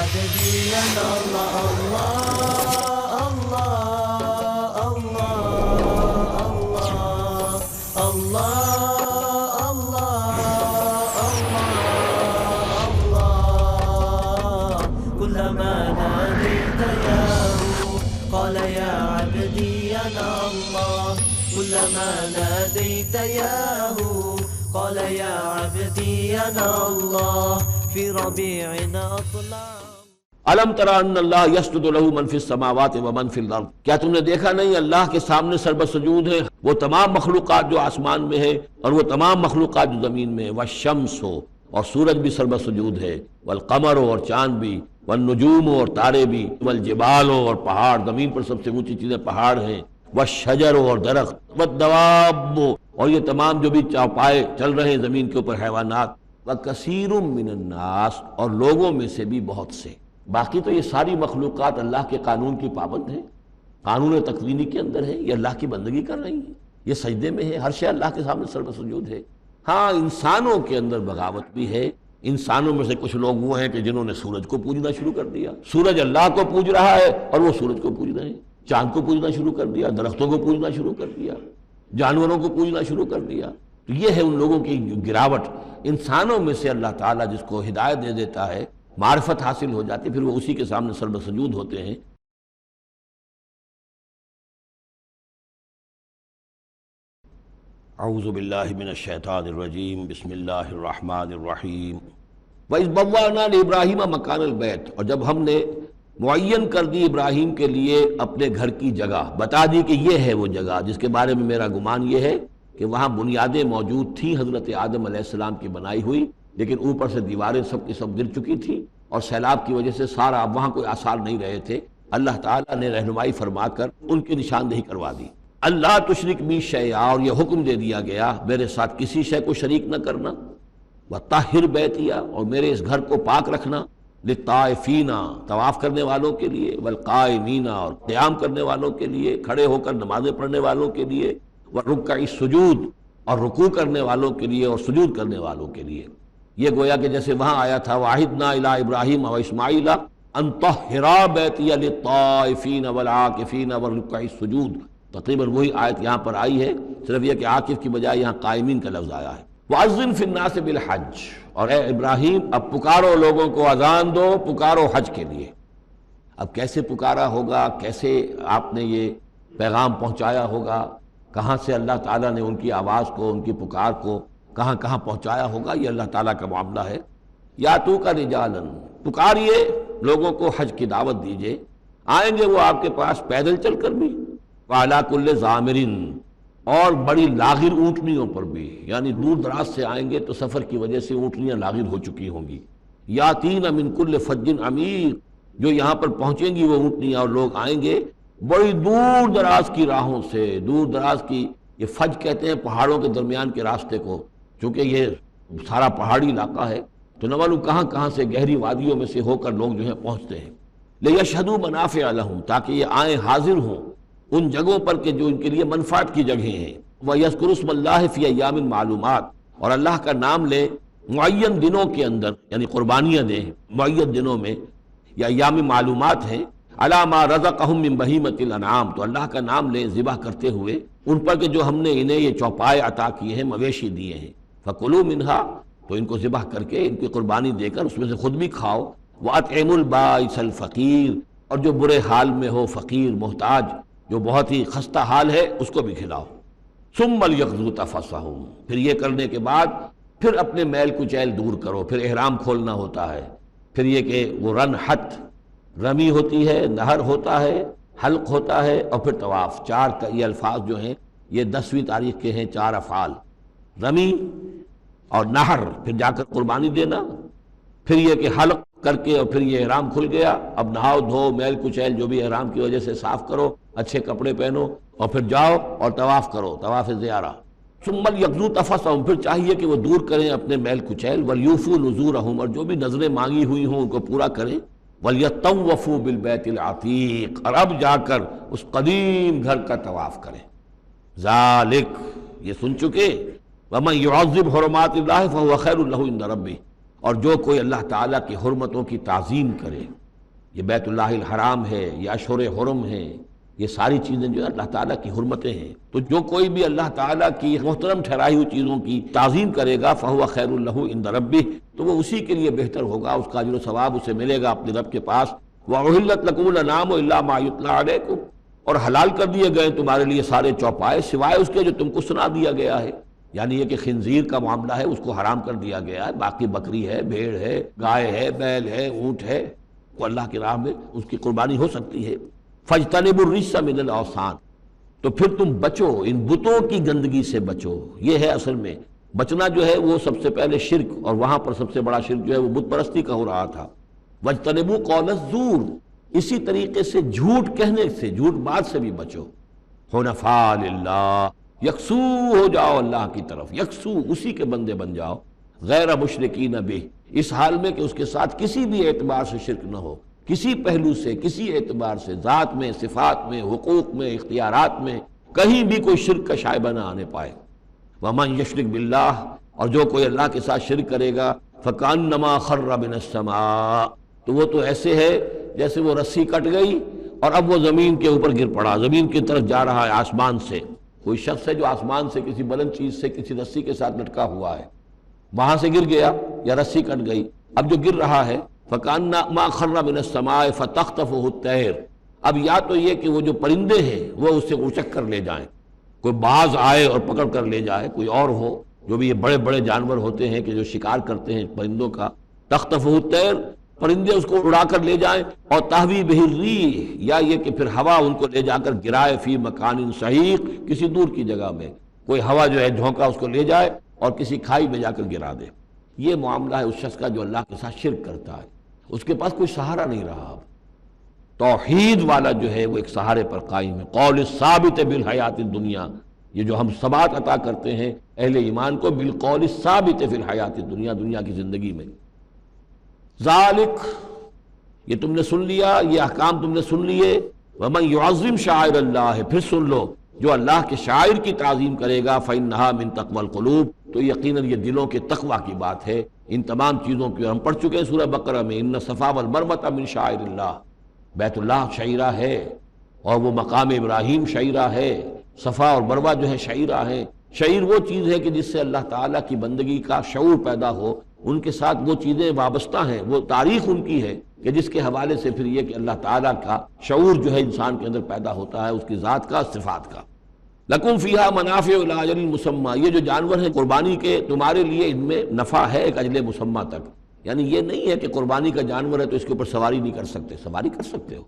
عبدي الله الله الله الله الله الله الله كلما ناديت ياه قال يا عبدي أنا الله كلما ناديت ياه قال يا عبدي أنا الله في ربيع أطلع الم تر ان اللہ یسجد لہ من فی السماوات و من فی الارض، کیا تم نے دیکھا نہیں اللہ کے سامنے سربسجود ہے وہ تمام مخلوقات جو آسمان میں ہے اور وہ تمام مخلوقات جو زمین میں ہے، والشمس ہو اور سورج بھی سربسجود ہے، والقمر ہو اور چاند بھی، والنجوم ہو اور تارے بھی، والجبال ہو اور پہاڑ، زمین پر سب سے اونچی چیزیں پہاڑ ہیں، والشجر ہو اور درخت، والدواب اور یہ تمام جو بھی چوپائے چل رہے ہیں زمین کے اوپر حیوانات، وکثیر من الناس اور لوگوں میں سے بھی بہت سے۔ باقی تو یہ ساری مخلوقات اللہ کے قانون کی پابند ہیں، قانون تکوینی کے اندر ہے، یہ اللہ کی بندگی کر رہی ہیں، یہ سجدے میں ہے، ہر شے اللہ کے سامنے سربسجود ہے۔ ہاں انسانوں کے اندر بغاوت بھی ہے، انسانوں میں سے کچھ لوگ وہ ہیں کہ جنہوں نے سورج کو پوجنا شروع کر دیا، سورج اللہ کو پوج رہا ہے اور وہ سورج کو پوج رہے ہیں، چاند کو پوجنا شروع کر دیا، درختوں کو پوجنا شروع کر دیا، جانوروں کو پوجنا شروع کر دیا۔ تو یہ ہے ان لوگوں کی گراوٹ۔ انسانوں میں سے اللہ تعالیٰ جس کو ہدایت دے دیتا ہے، معرفت حاصل ہو جاتی، پھر وہ اسی کے سامنے سربسجود ہوتے ہیں۔ اعوذ باللہ من الشیطان الرجیم، بسم اللہ الرحمن الرحیم۔ وَإِذْ بَوَّأْنَا لِإِبْرَاهِيمَ مَكَانَ الْبَيْتِ، اور جب ہم نے معین کر دی ابراہیم کے لیے اپنے گھر کی جگہ، بتا دی کہ یہ ہے وہ جگہ جس کے بارے میں میرا گمان یہ ہے کہ وہاں بنیادیں موجود تھیں حضرت آدم علیہ السلام کی بنائی ہوئی، لیکن اوپر سے دیواریں سب کی سب گر چکی تھیں اور سیلاب کی وجہ سے سارا اب وہاں کوئی آثار نہیں رہے تھے۔ اللہ تعالیٰ نے رہنمائی فرما کر ان کی نشاندہی کروا دی۔ اللہ تشرک بی شیئا، اور یہ حکم دے دیا گیا میرے ساتھ کسی شے کو شریک نہ کرنا، وطہر بیتیا، اور میرے اس گھر کو پاک رکھنا، للطائفین، طواف کرنے والوں کے لیے، والقائمین، اور قیام کرنے والوں کے لیے، کھڑے ہو کر نمازیں پڑھنے والوں کے لیے، والرکع السجود، اور رکوع کرنے والوں کے لیے اور سجود کرنے والوں کے لیے۔ یہ گویا کہ جیسے وہاں آیا تھا وَعَهِدْنَا إِلَىٰ إِبْرَاهِيمَ وَإِسْمَاعِيلَ أَن طَهِّرَا بَيْتِيَ لِلطَّائِفِينَ وَالْعَاكِفِينَ وَالرُّكَّعِ السُّجُودِ، تقریباً وہی آیت یہاں پر آئی ہے، صرف یہ کہ عاکف کی بجائے یہاں قائمین کا لفظ آیا ہے۔ وَأَذِّن فِي النَّاسِ بِالْحَجِّ، اور اے ابراہیم اب پکارو لوگوں کو، اذان دو، پکارو حج کے لیے۔ اب کیسے پکارا ہوگا، کیسے آپ نے یہ پیغام پہنچایا ہوگا، کہاں سے اللہ تعالیٰ نے ان کی آواز کو، ان کی پکار کو کہاں کہاں پہنچایا ہوگا، یہ اللہ تعالیٰ کا معاملہ ہے۔ یا تو کا رجالن، پکاریے لوگوں کو، حج کی دعوت دیجئے، آئیں گے وہ آپ کے پاس پیدل چل کر بھی، وعلیٰ کل ضامر، اور بڑی لاغر اونٹنیوں پر بھی، یعنی دور دراز سے آئیں گے تو سفر کی وجہ سے اونٹنیاں لاغر ہو چکی ہوں گی۔ یاتین من کل فج عمیق، جو یہاں پر پہنچیں گی وہ اونٹنیاں اور لوگ آئیں گے بڑی دور دراز کی راہوں سے، دور دراز کی، یہ فج کہتے ہیں پہاڑوں کے درمیان کے راستے کو، چونکہ یہ سارا پہاڑی علاقہ ہے تو نہ معلوم کہاں کہاں سے گہری وادیوں میں سے ہو کر لوگ جو ہیں پہنچتے ہیں۔ لیشہدوا منافع لہم، تاکہ یہ آئیں حاضر ہوں ان جگہوں پر کہ جو ان کے لیے منفعت کی جگہیں ہیں۔ وَيَذْكُرُوا اسْمَ اللَّهِ فِي أَيَّامٍ مَّعْلُومَاتٍ، اور اللہ کا نام لے معین دنوں کے اندر، یعنی قربانیاں دیں معین دنوں میں، یا ایام معلومات ہیں، عَلَىٰ مَا رَزَقَهُم مِّن بَهِیمَةِ الْأَنْعَامِ، تو اللہ کا نام لیں ذبح کرتے ہوئے ان پر کہ جو ہم نے انہیں یہ چوپائے عطا کیے ہیں، مویشی دیے ہیں۔ فَكُلُوا مِنْهَا، تو ان کو ذبح کر کے ان کی قربانی دے کر اس میں سے خود بھی کھاؤ۔ وَأَطْعِمُوا الْبَائِسَ الْفَقِيرَ، اور جو برے حال میں ہو، فقیر محتاج جو بہت ہی خستہ حال ہے، اس کو بھی کھلاؤ۔ ثُمَّ لْيَقْضُوا تَفَثَّهُمْ، پھر یہ کرنے کے بعد پھر اپنے میل کچیل دور کرو، پھر احرام کھولنا ہوتا ہے، پھر یہ کہ وہ رنحت، رمی ہوتی ہے، نہر ہوتا ہے، حلق ہوتا ہے، اور پھر طواف۔ چار یہ الفاظ جو ہیں یہ 10ویں تاریخ کے ہیں، چار افعال، رمی اور نہر، پھر جا کر قربانی دینا، پھر یہ کہ حلق کر کے اور پھر یہ احرام کھل گیا، اب نہاؤ دھو، میل کچیل جو بھی احرام کی وجہ سے صاف کرو، اچھے کپڑے پہنو، اور پھر جاؤ اور طواف کرو، طواف زیارہ۔ ثم لیقضوا تفثهم، پھر چاہیے کہ وہ دور کریں اپنے میل کچیل، ولیوفوا نذورهم، اور جو بھی نذریں مانگی ہوئی ہوں ان کو پورا کریں، ولیطوفوا بالبیت العتیق، اور اب جا کر اس قدیم گھر کا طواف کریں۔ ذالک، یہ سن چکے، ومن يعظم حرمات اللہ فهو خیر له عند ربہ، اور جو کوئی اللہ تعالیٰ کی حرمتوں کی تعظیم کرے، یہ بیت اللہ الحرام ہے، یہ اشہر حرم ہے، یہ ساری چیزیں جو ہے اللہ تعالیٰ کی حرمتیں ہیں، تو جو کوئی بھی اللہ تعالیٰ کی محترم ٹھہرائی ہوئی چیزوں کی تعظیم کرے گا فَهُوَ خَيْرٌ لَهُ عِندَ رَبِّهِ، تو وہ اسی کے لیے بہتر ہوگا، اس کا اجر و ثواب اسے ملے گا اپنے رب کے پاس۔ وَأُحِلَّتْ لَكُمُ الْأَنْعَامُ إِلَّا مَا يُتْلَىٰ عَلَيْكُمْ، اور حلال کر دیے گئے تمہارے لیے سارے چوپائے سوائے اس کے جو تم کو سنا دیا گیا ہے، یعنی یہ کہ خنزیر کا معاملہ ہے اس کو حرام کر دیا گیا ہے، باقی بکری ہے، بھیڑ ہے، گائے ہے، بیل ہے، اونٹ ہے، وہ اللہ کی راہ میں اس کی قربانی ہو سکتی ہے۔ فَاجْتَنِبُوا الرِّجْسَ مِنَ الْأَوْثَانِ، تو پھر تم بچو ان بتوں کی گندگی سے بچو۔ یہ ہے اصل میں بچنا جو ہے وہ سب سے پہلے شرک، اور وہاں پر سب سے بڑا شرک جو ہے وہ بت پرستی کا ہو رہا تھا۔ وَاجْتَنِبُوا قَوْلَ الزُّورِ، اسی طریقے سے جھوٹ کہنے سے، جھوٹ بات سے بھی بچو۔ حنفاء للہ، یکسو ہو جاؤ اللہ کی طرف، یکسو اسی کے بندے بن جاؤ، غیر مشرکین بہ، اس حال میں کہ اس کے ساتھ کسی بھی اعتبار سے شرک نہ ہو، کسی پہلو سے، کسی اعتبار سے، ذات میں، صفات میں، حقوق میں، اختیارات میں، کہیں بھی کوئی شرک کا شائبہ نہ آنے پائے۔ وَمَن يَشْرِكْ بِاللَّهِ، اور جو کوئی اللہ کے ساتھ شرک کرے گا فَكَأَنَّمَا خَرَّ مِنَ السَّمَاءِ، تو وہ تو ایسے ہے جیسے وہ رسی کٹ گئی اور اب وہ زمین کے اوپر گر پڑا، زمین کی طرف جا رہا ہے آسمان سے۔ کوئی شخص ہے جو آسمان سے کسی بلند چیز سے کسی رسی کے ساتھ لٹکا ہوا ہے، وہاں سے گر گیا یا رسی کٹ گئی، اب جو گر رہا ہے فَكَأَنَّمَا خَرَّ مِنَ السَّمَاءِ فَتَخْطَفُهُ الطَّيْرُ، اب یا تو یہ کہ وہ جو پرندے ہیں وہ اسے اچک کر لے جائیں، کوئی باز آئے اور پکڑ کر لے جائے، کوئی اور ہو، جو بھی یہ بڑے بڑے جانور ہوتے ہیں کہ جو شکار کرتے ہیں پرندوں کا، تخطفہ الطیر، پرندے اس کو اڑا کر لے جائیں، اور تہوی بہ الریح، یا یہ کہ پھر ہوا ان کو لے جا کر گرائے فی مکان سحیق، کسی دور کی جگہ میں کوئی ہوا جو ہے جھونکا اس کو لے جائے اور کسی کھائی میں جا کر گرا دے۔ یہ معاملہ ہے اس شخص کا جو اللہ کے ساتھ شرک کرتا ہے، اس کے پاس کوئی سہارا نہیں رہا۔ توحید والا جو ہے وہ ایک سہارے پر قائم ہے، قول ثابت بالحیات الدنیا، یہ جو ہم ثبات عطا کرتے ہیں اہل ایمان کو بالقول ثابت فی الحیات الدنیا، دنیا کی زندگی میں۔ ذالک، یہ تم نے سن لیا، یہ احکام تم نے سن لیے۔ ومن یعظم شعائر اللہ، پھر سن لو جو اللہ کے شاعر کی تعظیم کرے گا فإنہا من تقوی القلوب، تو یقیناً یہ دلوں کے تقوی کی بات ہے۔ ان تمام چیزوں کی ہم پڑھ چکے ہیں سورہ بقرہ میں، ان الصفا والمروۃ من شعائر اللہ، بیت اللہ شعیرہ ہے اور وہ مقام ابراہیم شعیرہ ہے، صفا اور مروہ جو ہے شعیرہ ہیں۔ شعیر وہ چیز ہے کہ جس سے اللہ تعالیٰ کی بندگی کا شعور پیدا ہو، ان کے ساتھ وہ چیزیں وابستہ ہیں، وہ تاریخ ان کی ہے کہ جس کے حوالے سے پھر یہ کہ اللہ تعالیٰ کا شعور جو ہے انسان کے اندر پیدا ہوتا ہے، اس کی ذات کا، صفات کا۔ لکم فیہا منافع الی اجل مسمی، یہ جو جانور ہیں قربانی کے، تمہارے لیے ان میں نفع ہے ایک اجل مسمی تک، یعنی یہ نہیں ہے کہ قربانی کا جانور ہے تو اس کے اوپر سواری نہیں کر سکتے، سواری کر سکتے ہو۔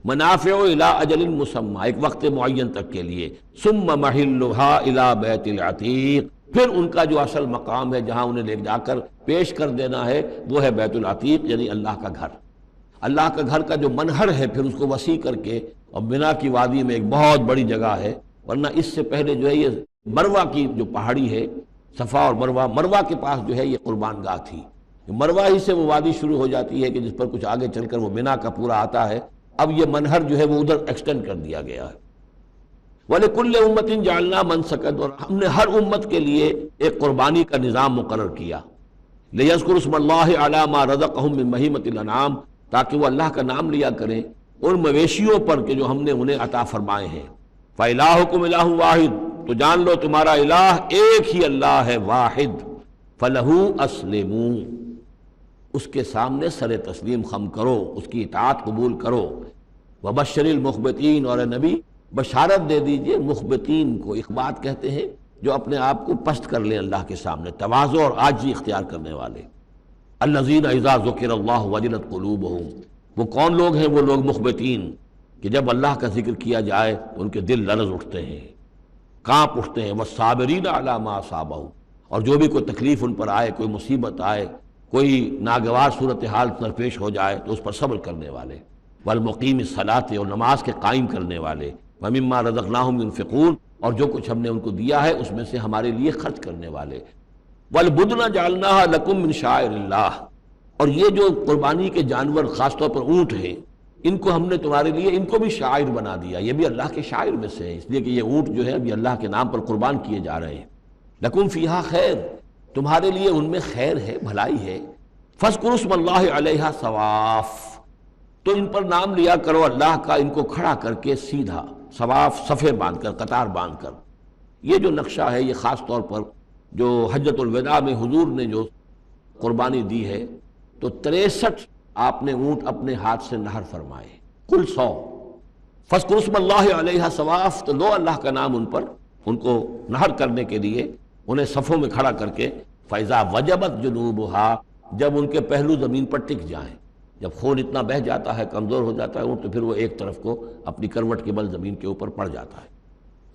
منافع الی اجل مسمی، ایک وقت معین تک کے لیے۔ ثم محلھا الی بیت العتیق، پھر ان کا جو اصل مقام ہے جہاں انہیں لے جا کر پیش کر دینا ہے وہ ہے بیت العتیق، یعنی اللہ کا گھر۔ اللہ کا گھر کا جو منہر ہے پھر اس کو وسیع کر کے، اور منا کی وادی میں ایک بہت بڑی جگہ ہے، ورنہ اس سے پہلے جو ہے یہ مروہ کی جو پہاڑی ہے، صفا اور مروہ، مروہ کے پاس جو ہے یہ قربان گاہ تھی، مروہ ہی سے وہ وادی شروع ہو جاتی ہے کہ جس پر کچھ آگے چل کر وہ منا کا پورا آتا ہے۔ اب یہ منہر جو ہے وہ ادھر ایکسٹینڈ کر دیا گیا ہے۔ وَلِكُلِّ أُمَّةٍ جَعَلْنَا مَنسَكًا، اور ہم نے ہر امت کے لیے ایک قربانی کا نظام مقرر کیا۔ لِيَذْكُرُوا اسْمَ اللَّهِ عَلَىٰ مَا رَزَقَهُم مِّن بَهِيمَةِ الْأَنْعَامِ، تاکہ وہ اللہ کا نام لیا کریں ان مویشیوں پر کہ جو ہم نے انہیں عطا فرمائے ہیں۔ فَإِلَٰهُكُمْ إِلَٰهٌ وَاحِدٌ، تو جان لو تمہارا الہ ایک ہی اللہ ہے، واحد۔ فَلَهُ أَسْلِمُوا، اس کے سامنے سر تسلیم خم کرو، اس کی اطاعت قبول کرو۔ وَبَشِّرِ الْمُخْبِتِينَ، اور اے نبی بشارت دے دیجئے مخبتین کو، اخبات کہتے ہیں جو اپنے آپ کو پست کر لیں اللہ کے سامنے، تواضع اور عاجزی اختیار کرنے والے۔ الذین اذا ذکر اللہ وجلت قلوبہم، وہ کون لوگ ہیں؟ وہ لوگ مخبتین کہ جب اللہ کا ذکر کیا جائے تو ان کے دل لرز اٹھتے ہیں، کانپ اٹھتے ہیں۔ والصابرین علی ما اصابہم، اور جو بھی کوئی تکلیف ان پر آئے، کوئی مصیبت آئے، کوئی ناگوار صورتحال درپیش ہو جائے تو اس پر صبر کرنے والے۔ والمقیم الصلاۃ، اور نماز کے قائم کرنے والے۔ وَمِمَّا رَزَقْنَاهُمْ يُنْفِقُونَ، اور جو کچھ ہم نے ان کو دیا ہے اس میں سے ہمارے لیے خرچ کرنے والے۔ وَالْبُدْنَ جَعَلْنَاهَا لَكُم مِّن شَعَائِرِ اللَّهِ، اور یہ جو قربانی کے جانور خاص طور پر اونٹ ہیں، ان کو ہم نے تمہارے لیے، ان کو بھی شاعر بنا دیا، یہ بھی اللہ کے شاعر میں سے ہیں، اس لیے کہ یہ اونٹ جو ہے ابھی اللہ کے نام پر قربان کیے جا رہے ہیں۔ لَكُم فِيهَا خیر، تمہارے لیے ان میں خیر ہے، بھلائی ہے۔ فاذکروا اسم اللہ علیہا صواف، تو ان پر نام لیا کرو اللہ کا، ان کو کھڑا کر کے سیدھا، صواف صفے باندھ کر، قطار باندھ کر۔ یہ جو نقشہ ہے یہ خاص طور پر جو حجۃ الوداع میں حضور نے جو قربانی دی ہے، تو 63 آپ نے اونٹ اپنے ہاتھ سے نہر فرمائے، کل 100۔ فاذکروا اسم اللہ علیہا صواف، تو لو اللہ کا نام ان پر، ان کو نہر کرنے کے لیے انہیں صفوں میں کھڑا کر کے، فَإِذَا وَجَبَتْ جُنُوبُهَا، جب ان کے پہلو زمین پر ٹک جائیں، جب خون اتنا بہہ جاتا ہے، کمزور ہو جاتا ہے اونٹ، تو پھر وہ ایک طرف کو اپنی کروٹ کے بل زمین کے اوپر پڑ جاتا ہے۔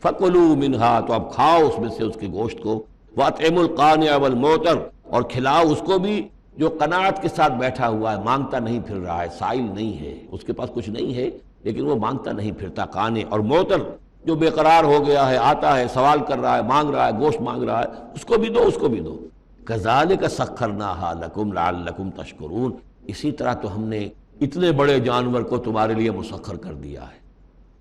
فَكُلُوا مِنْهَا، تو اب کھاؤ اس میں سے اس کے گوشت کو، وَأَطْعِمُوا الْقَانِعَ وَالْمُعْتَرَ، اور کھلاؤ اس کو بھی جو قناعت کے ساتھ بیٹھا ہوا ہے، مانگتا نہیں پھر رہا ہے، سائل نہیں ہے، اس کے پاس کچھ نہیں ہے لیکن وہ مانگتا نہیں پھرتا، قانع، اور معتر جو بے قرار ہو گیا ہے، آتا ہے، سوال کر رہا ہے، مانگ رہا ہے، گوشت مانگ رہا ہے، اس کو بھی دو، اس کو بھی دو۔ كَذَلِكَ سَخَّرْنَاهَا لَكُمْ لَعَلَّكُمْ تَشْكُرُونَ، اسی طرح تو ہم نے اتنے بڑے جانور کو تمہارے لیے مسخر کر دیا ہے،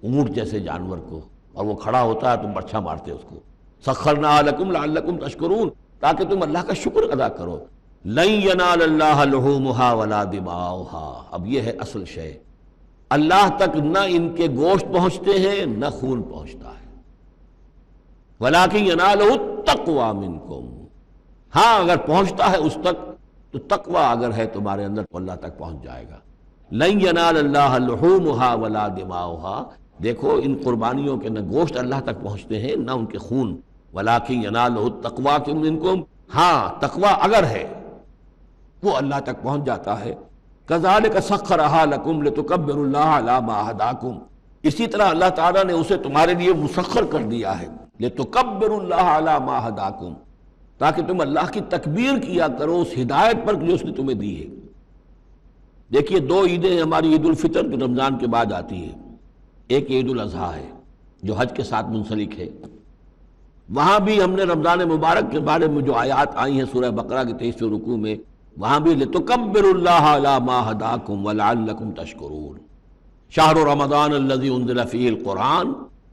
اونٹ جیسے جانور کو، اور وہ کھڑا ہوتا ہے تم برچھا مارتے اس کو، سخرناها لکم لعلکم تشکرون، تاکہ تم اللہ کا شکر ادا کرو۔ لن ینال اللہ لحومها ولا دماؤها، اب یہ ہے اصل شے، اللہ تک نہ ان کے گوشت پہنچتے ہیں نہ خون پہنچتا ہے، ولکن ینالہ التقوی منکم، ہاں اگر پہنچتا ہے اس تک تو تقوی اگر ہے تمہارے اندر تو اللہ تک پہنچ جائے گا۔ لن ینال اللہ لحومها ولا دماؤها، دیکھو ان قربانیوں کے نہ گوشت اللہ تک پہنچتے ہیں نہ ان کے خون، ولکن ینالہ التقوی منکم، ہاں تقوی اگر ہے وہ اللہ تک پہنچ جاتا ہے۔ کذالک سخرھا لکم لتکبروا اللہ علی ما ھداکم، اسی طرح اللہ تعالیٰ نے اسے تمہارے لیے مسخر کر دیا ہے، لتکبروا اللہ علی ما ھداکم، تاکہ تم اللہ کی تکبیر کیا کرو اس ہدایت پر جو اس نے تمہیں دی ہے۔ دیکھیے دو عیدیں ہماری، عید الفطر جو رمضان کے بعد آتی ہے، ایک عید الاضحیٰ ہے جو حج کے ساتھ منسلک ہے، وہاں بھی ہم نے رمضان مبارک کے بارے میں جو آیات آئی ہیں سورہ بقرہ کے 23ویں رکوع میں، وہاں بھی لِتُكَبِّرُوا اللَّهَ عَلَى مَا هَدَاكُمْ وَلَعَلَّكُمْ تَشْكُرُونَ۔ شَهْرُ رَمَضَانَ الَّذِي أُنزِلَ فِيهِ الْقُرْآنُ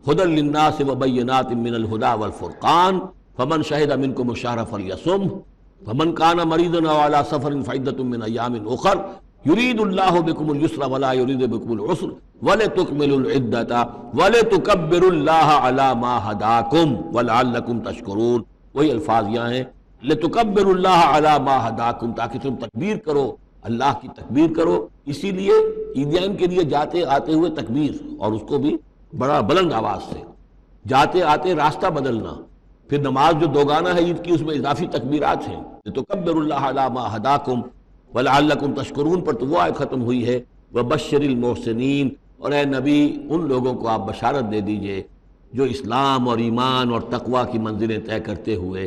هُدًى لِلنَّاسِ وَبَيِّنَاتٍ مِّنَ الْهُدَى وَالْفُرْقَانِ فَمَنْ شَهِدَ مِنكُمُ الشَّهْرَ فَلْيَصُمْهُ وَمَنْ كَانَ مَرِيضًا أَوْ عَلَى سَفَرٍ فَعِدَّةٌ مِّنْ أَيَّامٍ أُخَرَ يُرِيدُ اللَّهُ بِكُمُ الْيُسْرَ وَلَا يُرِيدُ بِكُمُ الْعُسْرَ وَلِتُكْمِلُوا الْعِدَّةَ وَلِتُكَبِّرُوا اللَّهَ عَلَى مَا هَدَاكُمْ وَلَعَلَّكُمْ تَشْكُرُونَ، وہی الفاظ یہاں ہیں، لِتُكَبِّرُوا اللَّهَ عَلَى مَا هَدَاكُمْ، تاکہ تم تکبیر کرو، اللہ کی تکبیر کرو۔ اسی لیے عیدین کے لیے جاتے آتے ہوئے تکبیر، اور اس کو بھی بڑا بلند آواز سے، جاتے آتے راستہ بدلنا، پھر نماز جو دوگانہ ہے عید کی اس میں اضافی تکبیرات ہیں، لِتُكَبِّرُوا اللَّهَ عَلَى مَا هَدَاكُمْ وَلَعَلَّكُمْ تَشْكُرُونَ پر تو وہ آیت ختم ہوئی ہے، وَبَشِّرِ الْمُحْسِنِينَ، اور اے نبی ان لوگوں کو آپ بشارت دے دیجئے جو اسلام اور ایمان اور تقوی کی منزلیں طے کرتے ہوئے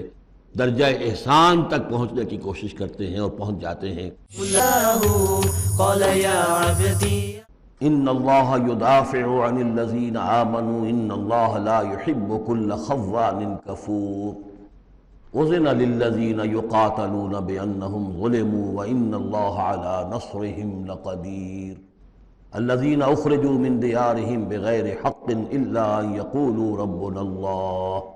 درجہ احسان تک پہنچنے کی کوشش کرتے ہیں اور پہنچ جاتے ہیں۔ قال يا عبدي ان اللہ یدافع عن الذین آمنوا ان اللہ لا يحب كل خوان کفور اذن للذین یقاتلون بانہم ظلموا وان اللہ علی نصرهم لقدیر الذین اخرجوا من دیارهم بغیر حق الا ان یقولوا ربنا اللہ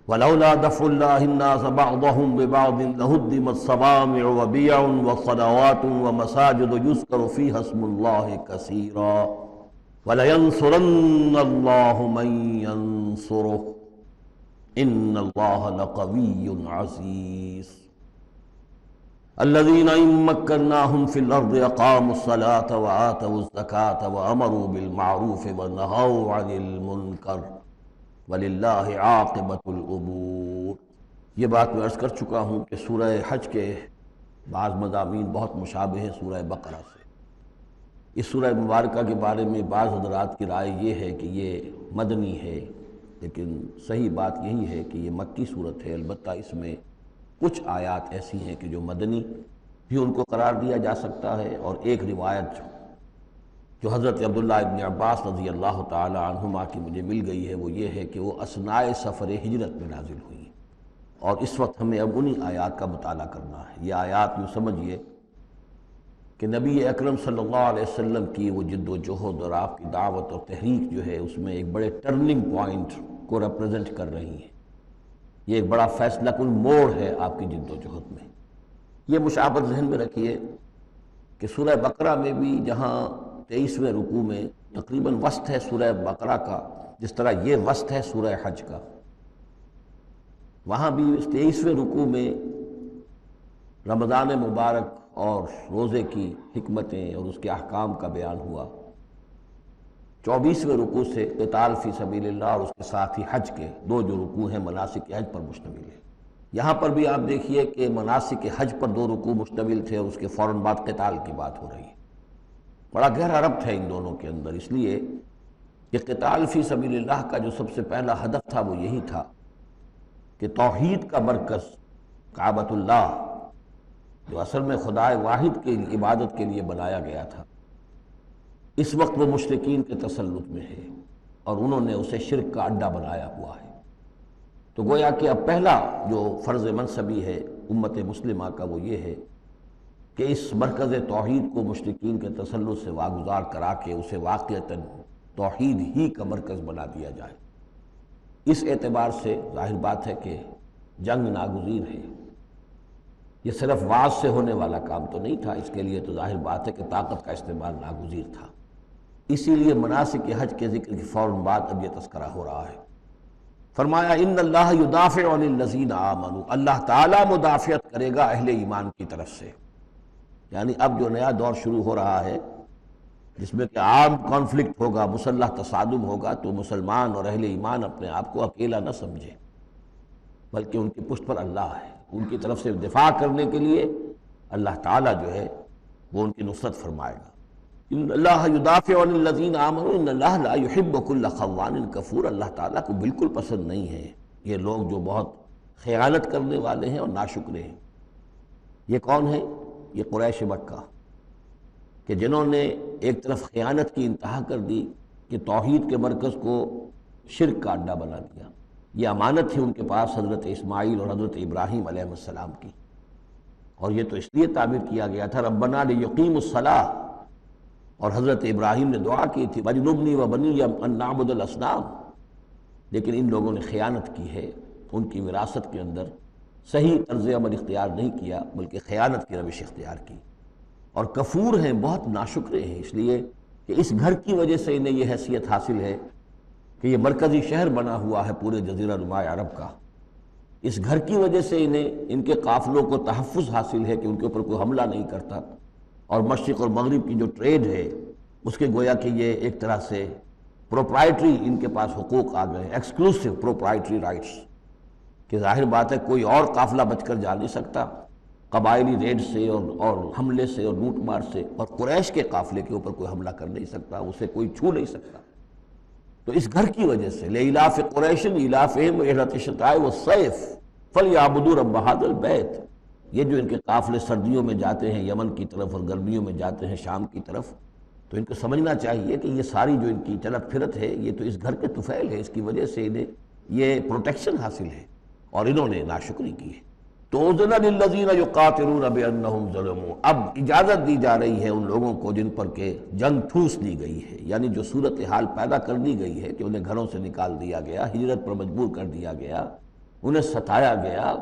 ولولا دفع الله الناس بعضهم ببعض لهدمت صوامع وبيع وصلوات ومساجد يذكر فيها اسم الله كثيرا ولينصرن الله من ينصره إن الله لقوي عزيز الذين إن مكناهم في الأرض أقاموا الصلاة وآتوا الزكاة وأمروا بالمعروف ونهوا عن المنكر وَلِلَّهِ عَاقِبَةُ الْأُمُورِ۔ یہ بات میں عرض کر چکا ہوں کہ سورہ حج کے بعض مضامین بہت مشابہ ہیں سورہ بقرہ سے۔ اس سورہ مبارکہ کے بارے میں بعض حضرات کی رائے یہ ہے کہ یہ مدنی ہے، لیکن صحیح بات یہی ہے کہ یہ مکی صورت ہے، البتہ اس میں کچھ آیات ایسی ہیں کہ جو مدنی بھی ان کو قرار دیا جا سکتا ہے، اور ایک روایت جو حضرت عبداللہ ابن عباس رضی اللہ تعالی عنہما کی مجھے مل گئی ہے وہ یہ ہے کہ وہ اثناء سفر ہجرت میں نازل ہوئی، اور اس وقت ہمیں اب انہی آیات کا مطالعہ کرنا ہے۔ یہ آیات یوں سمجھیے کہ نبی اکرم صلی اللہ علیہ وسلم کی وہ جد و جہد اور آپ کی دعوت اور تحریک جو ہے اس میں ایک بڑے ٹرننگ پوائنٹ کو ریپرزنٹ کر رہی ہیں، یہ ایک بڑا فیصلہ کن موڑ ہے آپ کی جد و جہد میں۔ یہ مشابہت ذہن میں رکھیے کہ سورہ بقرہ میں بھی جہاں 23ویں رکوع میں تقریباً وسط ہے سورہ بقرہ کا، جس طرح یہ وسط ہے سورہ حج کا، وہاں بھی 23ویں رکوع میں رمضان مبارک اور روزے کی حکمتیں اور اس کے احکام کا بیان ہوا۔ 24ویں رکوع سے قتال فی سبیل اللہ اور اس کے ساتھ ہی حج کے دو جو رکوع ہیں مناسک حج پر مشتمل ہے۔ یہاں پر بھی آپ دیکھیے کہ مناسک حج پر 2 رکوع مشتمل تھے اور اس کے فوراً بعد قتال کی بات ہو رہی ہے۔ بڑا گہرا ربط ہے ان دونوں کے اندر، اس لیے کہ قتال فی سبیل اللہ کا جو سب سے پہلا ہدف تھا وہ یہی تھا کہ توحید کا مرکز کعبۃ اللہ، جو اصل میں خدا واحد کی عبادت کے لیے بنایا گیا تھا، اس وقت وہ مشرکین کے تسلط میں ہے اور انہوں نے اسے شرک کا اڈا بنایا ہوا ہے۔ تو گویا کہ اب پہلا جو فرض منصبی ہے امت مسلمہ کا وہ یہ ہے کہ اس مرکز توحید کو مشرکین کے تسلط سے واگزار کرا کے اسے واقعتاً توحید ہی کا مرکز بنا دیا جائے۔ اس اعتبار سے ظاہر بات ہے کہ جنگ ناگزیر ہے۔ یہ صرف واز سے ہونے والا کام تو نہیں تھا، اس کے لیے تو ظاہر بات ہے کہ طاقت کا استعمال ناگزیر تھا۔ اسی لیے مناسک حج کے ذکر کے فوراً بعد اب یہ تذکرہ ہو رہا ہے۔ فرمایا ان اللہ یدافع عن الذین آمنوا، اللہ تعالیٰ مدافعت کرے گا اہل ایمان کی طرف سے۔ یعنی اب جو نیا دور شروع ہو رہا ہے جس میں کہ عام کانفلکٹ ہوگا، مسلح تصادم ہوگا، تو مسلمان اور اہل ایمان اپنے آپ کو اکیلا نہ سمجھے، بلکہ ان کی پشت پر اللہ ہے۔ ان کی طرف سے دفاع کرنے کے لیے اللہ تعالیٰ جو ہے وہ ان کی نصرت فرمائے گا۔ ان اللہ یدافع عن الذین آمنوا ان اللہ لا یحب کل خوان کفور، اللہ تعالیٰ کو بالکل پسند نہیں ہے یہ لوگ جو بہت خیانت کرنے والے ہیں اور ناشکرے ہیں۔ یہ کون ہیں؟ یہ قریش مکہ کہ جنہوں نے ایک طرف خیانت کی انتہا کر دی کہ توحید کے مرکز کو شرک کا اڈا بنا دیا۔ یہ امانت تھی ان کے پاس حضرت اسماعیل اور حضرت ابراہیم علیہ السلام کی، اور یہ تو اس لیے تعبیر کیا گیا تھا ربنا لیقیموا الصلاۃ، اور حضرت ابراہیم نے دعا کی تھی وَاجْنُبْنِي وَبَنِيَّ أَن نَّعْبُدَ الْأَصْنَامَ، لیکن ان لوگوں نے خیانت کی ہے، ان کی وراثت کے اندر صحیح طرز عمل اختیار نہیں کیا بلکہ خیانت کی روش اختیار کی، اور کفور ہیں، بہت ناشکرے ہیں، اس لیے کہ اس گھر کی وجہ سے انہیں یہ حیثیت حاصل ہے کہ یہ مرکزی شہر بنا ہوا ہے پورے جزیرہ نما عرب کا۔ اس گھر کی وجہ سے انہیں ان کے قافلوں کو تحفظ حاصل ہے کہ ان کے اوپر کوئی حملہ نہیں کرتا، اور مشرق اور مغرب کی جو ٹریڈ ہے اس کے گویا کہ یہ ایک طرح سے پروپرائٹری ان کے پاس حقوق آ گئے، ایکسکلوسیو پروپرائٹری رائٹس، کہ ظاہر بات ہے کوئی اور قافلہ بچ کر جا نہیں سکتا قبائلی ریڈ سے اور حملے سے اور لوٹ مار سے، اور قریش کے قافلے کے اوپر کوئی حملہ کر نہیں سکتا، اسے کوئی چھو نہیں سکتا۔ تو اس گھر کی وجہ سے لإِلاف قریش إِلَافِهِمْ رِحْلَةَ الشِّتَاءِ وَالصَّيْفِ فَلْيَعْبُدُوا رَبَّ هَذَا الْبَيْتِ، یہ جو ان کے قافلے سردیوں میں جاتے ہیں یمن کی طرف اور گرمیوں میں جاتے ہیں شام کی طرف، تو ان کو سمجھنا چاہیے کہ یہ ساری جو ان کی چلت پھرت ہے یہ تو اس گھر کے طفیل ہے، اس کی وجہ سے انہیں یہ پروٹیکشن حاصل ہے، اور انہوں نے ناشکری کی ہے۔ تو أُذِنَ لِلَّذِينَ يُقَاتِلُونَ بِأَنَّهُمْ ظُلِمُوا، اب اجازت دی جا رہی ہے ان لوگوں کو جن پر کہ جنگ ٹھوس دی گئی ہے، یعنی جو صورتحال پیدا کر دی گئی ہے کہ انہیں گھروں سے نکال دیا گیا، ہجرت پر مجبور کر دیا گیا، انہیں ستایا گیا،